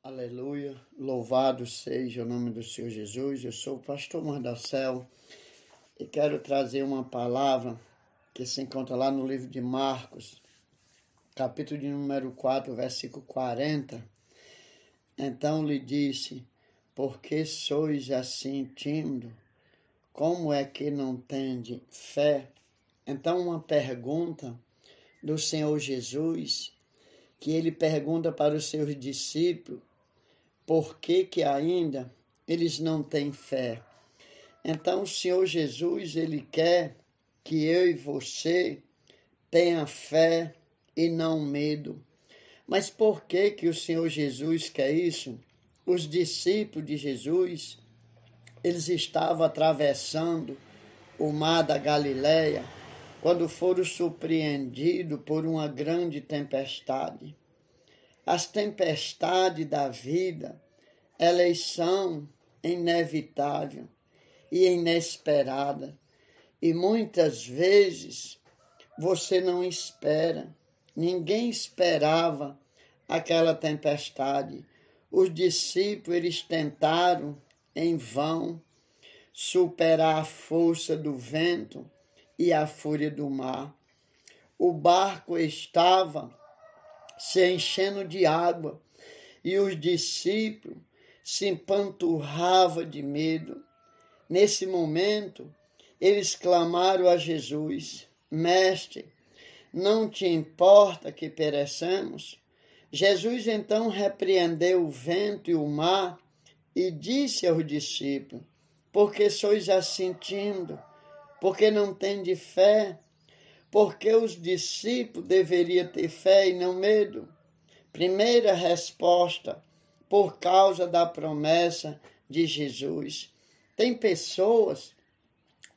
Aleluia, louvado seja o nome do Senhor Jesus. Eu sou o pastor Mardacel e quero trazer uma palavra que se encontra lá no livro de Marcos, capítulo de número 4, versículo 40. Então lhe disse: por que sois assim tímido? Como é que não tendes fé? Então uma pergunta do Senhor Jesus, que ele pergunta para os seus discípulos, por que ainda eles não têm fé? Então o Senhor Jesus, ele quer que eu e você tenha fé e não medo. Mas por que o Senhor Jesus quer isso? Os discípulos de Jesus, eles estavam atravessando o mar da Galileia quando foram surpreendidos por uma grande tempestade. As tempestades da vida, elas são inevitáveis e inesperadas. E muitas vezes você não espera. Ninguém esperava aquela tempestade. Os discípulos, eles tentaram em vão superar a força do vento e a fúria do mar. O barco estava se enchendo de água e os discípulos se empanturravam de medo. Nesse momento, eles clamaram a Jesus: Mestre, não te importa que pereçamos? Jesus então repreendeu o vento e o mar e disse aos discípulos: por que sois assim tímidos? Por que não tendes fé? Porque os discípulos deveriam ter fé e não medo? Primeira resposta: por causa da promessa de Jesus. Tem pessoas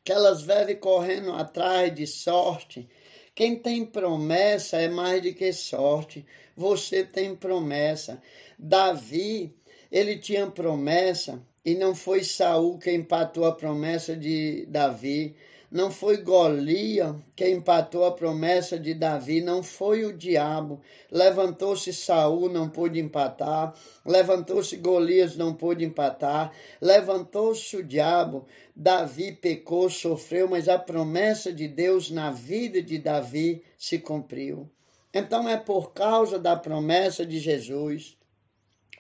que elas vivem correndo atrás de sorte. Quem tem promessa é mais do que sorte. Você tem promessa. Davi, ele tinha promessa e não foi Saul quem empatou a promessa de Davi. Não foi Golias quem empatou a promessa de Davi, não foi o diabo. Levantou-se Saul, não pôde empatar. Levantou-se Golias, não pôde empatar. Levantou-se o diabo. Davi pecou, sofreu, mas a promessa de Deus na vida de Davi se cumpriu. Então é por causa da promessa de Jesus.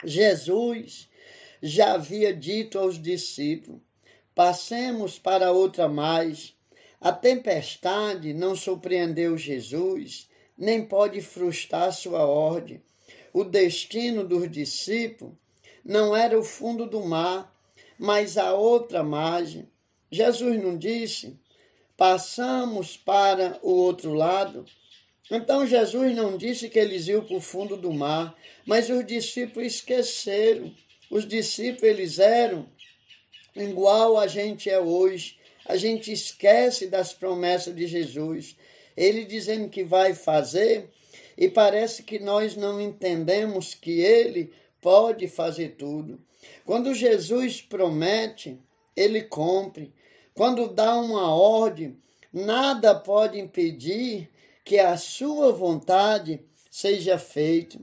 Jesus já havia dito aos discípulos: passemos para outra margem. A tempestade não surpreendeu Jesus, nem pode frustrar sua ordem. O destino dos discípulos não era o fundo do mar, mas a outra margem. Jesus não disse: passamos para o outro lado? Então Jesus não disse que eles iam para o fundo do mar, mas os discípulos esqueceram. Os discípulos, eles eram igual a gente é hoje. A gente esquece das promessas de Jesus. Ele dizendo que vai fazer, e parece que nós não entendemos que ele pode fazer tudo. Quando Jesus promete, ele cumpre. Quando dá uma ordem, nada pode impedir que a sua vontade seja feita.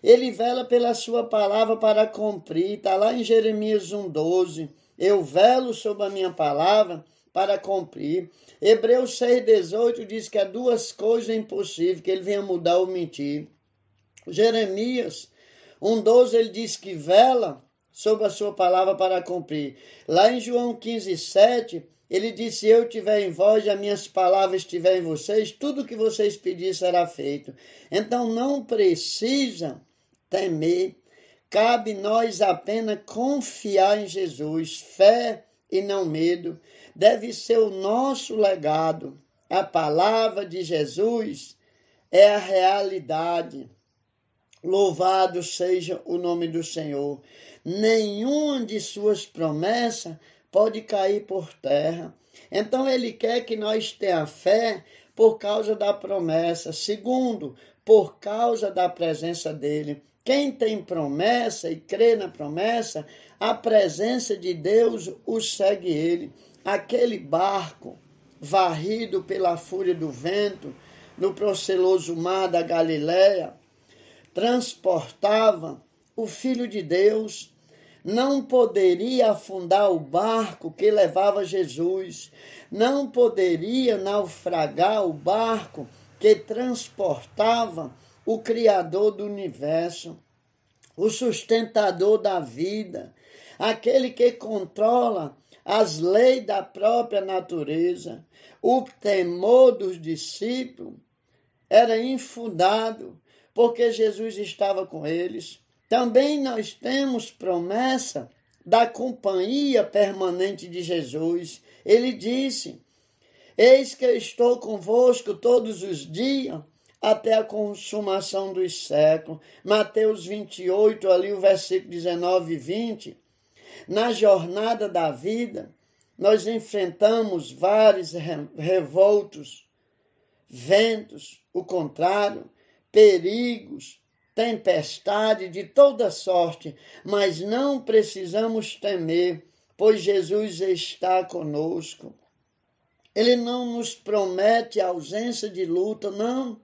Ele vela pela sua palavra para cumprir. Está lá em Jeremias 1,12. Eu velo sobre a minha palavra para cumprir. Hebreus 6,18 diz que há duas coisas impossíveis, que ele venha mudar ou mentir. Jeremias 1,12 ele diz que vela sobre a sua palavra para cumprir. Lá em João 15,7 ele disse: se eu estiver em vós e as minhas palavras estiverem em vocês, tudo que vocês pedirem será feito. Então não precisa temer. Cabe nós apenas confiar em Jesus. Fé e não medo deve ser o nosso legado. A palavra de Jesus é a realidade. Louvado seja o nome do Senhor. Nenhuma de suas promessas pode cair por terra. Então ele quer que nós tenhamos fé por causa da promessa. Segundo, por causa da presença dele. Quem tem promessa e crê na promessa, a presença de Deus o segue ele. Aquele barco varrido pela fúria do vento no proceloso mar da Galileia transportava o Filho de Deus, não poderia afundar o barco que levava Jesus, não poderia naufragar o barco que transportava o Criador do universo, o sustentador da vida, aquele que controla as leis da própria natureza. O temor dos discípulos era infundado, porque Jesus estava com eles. Também nós temos promessa da companhia permanente de Jesus. Ele disse: eis que eu estou convosco todos os dias, até a consumação dos séculos. Mateus 28, ali o versículo 19 e 20. Na jornada da vida, nós enfrentamos vários revoltos, ventos, o contrário, perigos, tempestade de toda sorte, mas não precisamos temer, pois Jesus está conosco. Ele não nos promete ausência de luta, não.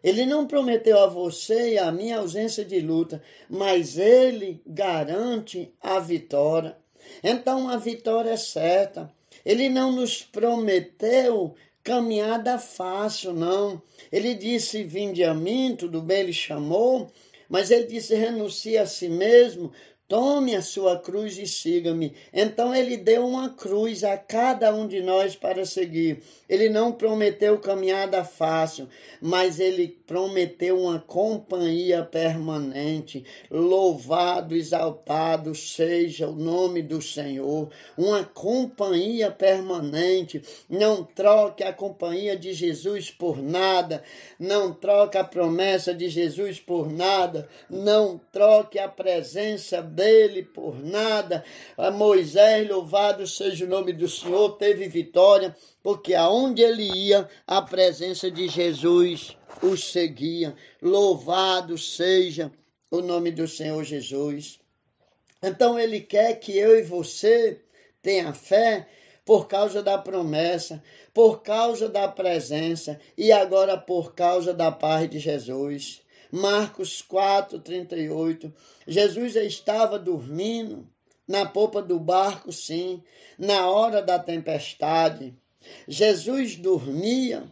Ele não prometeu a você e a mim ausência de luta, mas ele garante a vitória. Então a vitória é certa. Ele não nos prometeu caminhada fácil, não. Ele disse: vinde a mim, tudo bem, ele chamou, mas ele disse: renuncie a si mesmo, tome a sua cruz e siga-me. Então ele deu uma cruz a cada um de nós para seguir. Ele não prometeu caminhada fácil, mas ele prometeu uma companhia permanente. Louvado, exaltado seja o nome do Senhor. Uma companhia permanente. Não troque a companhia de Jesus por nada. Não troque a promessa de Jesus por nada. Não troque a presença dele por nada. A Moisés, louvado seja o nome do Senhor, teve vitória, porque aonde ele ia, a presença de Jesus o seguia. Louvado seja o nome do Senhor Jesus. Então ele quer que eu e você tenha fé por causa da promessa, por causa da presença e agora por causa da paz de Jesus. Marcos 4:38. Jesus estava dormindo na popa do barco, sim, na hora da tempestade. Jesus dormia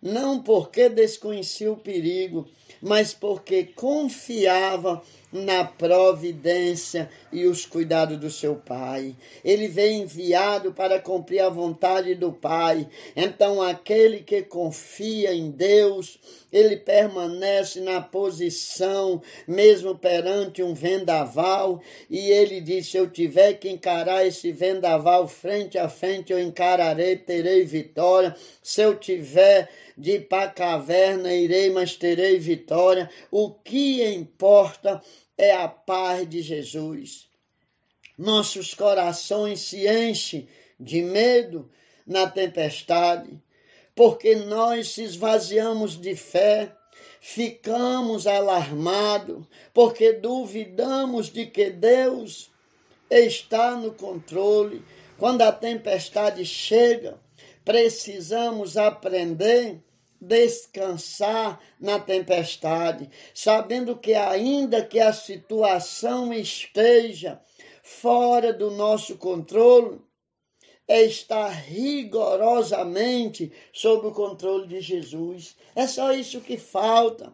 não porque desconhecia o perigo, mas porque confiava na providência e os cuidados do seu Pai. Ele veio enviado para cumprir a vontade do Pai. Então, aquele que confia em Deus, ele permanece na posição, mesmo perante um vendaval, e ele diz: se eu tiver que encarar esse vendaval frente a frente, eu encararei, terei vitória. Se eu tiver de ir para a caverna, irei, mas terei vitória. O que importa é a paz de Jesus. Nossos corações se enchem de medo na tempestade, porque nós se esvaziamos de fé, ficamos alarmados, porque duvidamos de que Deus está no controle. Quando a tempestade chega, precisamos aprender a descansar na tempestade, sabendo que ainda que a situação esteja fora do nosso controle, está rigorosamente sob o controle de Jesus. É só isso que falta,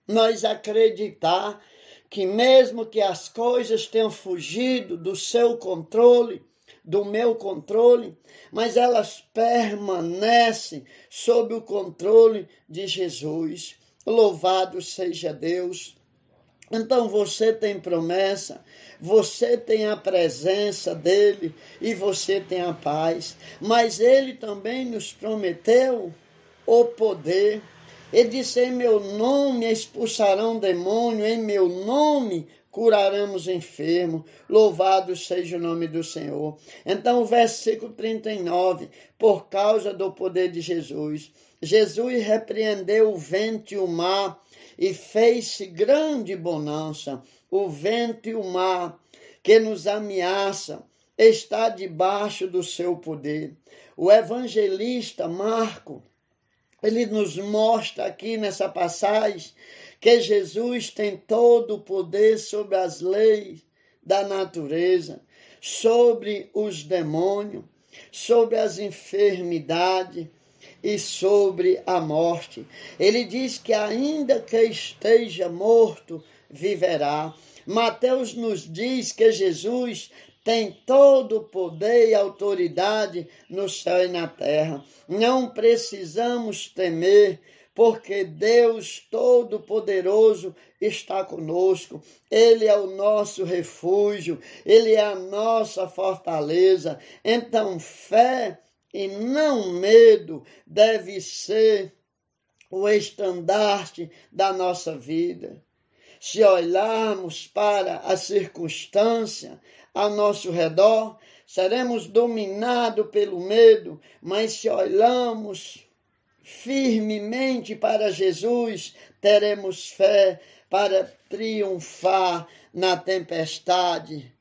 nós acreditar que mesmo que as coisas tenham fugido do seu controle, do meu controle, mas elas permanecem sob o controle de Jesus. Louvado seja Deus. Então você tem promessa, você tem a presença dele e você tem a paz. Mas ele também nos prometeu o poder. Ele disse: em meu nome expulsarão demônio, em meu nome curaremos enfermo. Louvado seja o nome do Senhor. Então o versículo 39, por causa do poder de Jesus. Jesus repreendeu o vento e o mar e fez-se grande bonança. O vento e o mar que nos ameaça está debaixo do seu poder. O evangelista Marcos, ele nos mostra aqui nessa passagem que Jesus tem todo o poder sobre as leis da natureza, sobre os demônios, sobre as enfermidades e sobre a morte. Ele diz que ainda que esteja morto, viverá. Mateus nos diz que Jesus tem todo o poder e autoridade no céu e na terra. Não precisamos temer, porque Deus Todo-Poderoso está conosco. Ele é o nosso refúgio, Ele é a nossa fortaleza. Então, fé e não medo deve ser o estandarte da nossa vida. Se olharmos para a circunstância ao nosso redor, seremos dominados pelo medo, mas se olhamos firmemente para Jesus, teremos fé para triunfar na tempestade.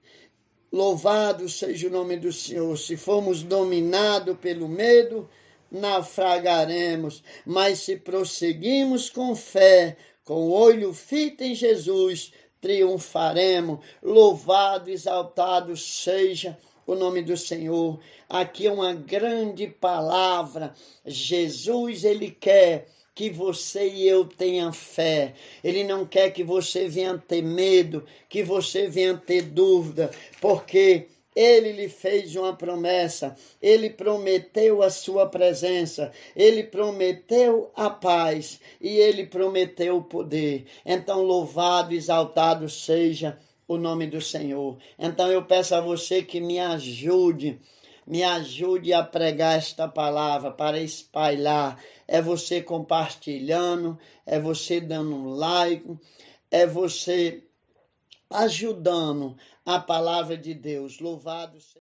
Louvado seja o nome do Senhor. Se formos dominados pelo medo, naufragaremos, mas se prosseguimos com fé, com o olho fito em Jesus, triunfaremos. Louvado, exaltado seja o nome do Senhor. Aqui é uma grande palavra. Jesus, Ele quer que você e eu tenha fé. Ele não quer que você venha ter medo, que você venha ter dúvida, porque Ele lhe fez uma promessa, Ele prometeu a sua presença, Ele prometeu a paz e Ele prometeu o poder. Então, louvado, exaltado seja o nome do Senhor. Então, eu peço a você que me ajude a pregar esta palavra, para espalhar. É você compartilhando, é você dando um like, é você ajudando a palavra de Deus. Louvado seja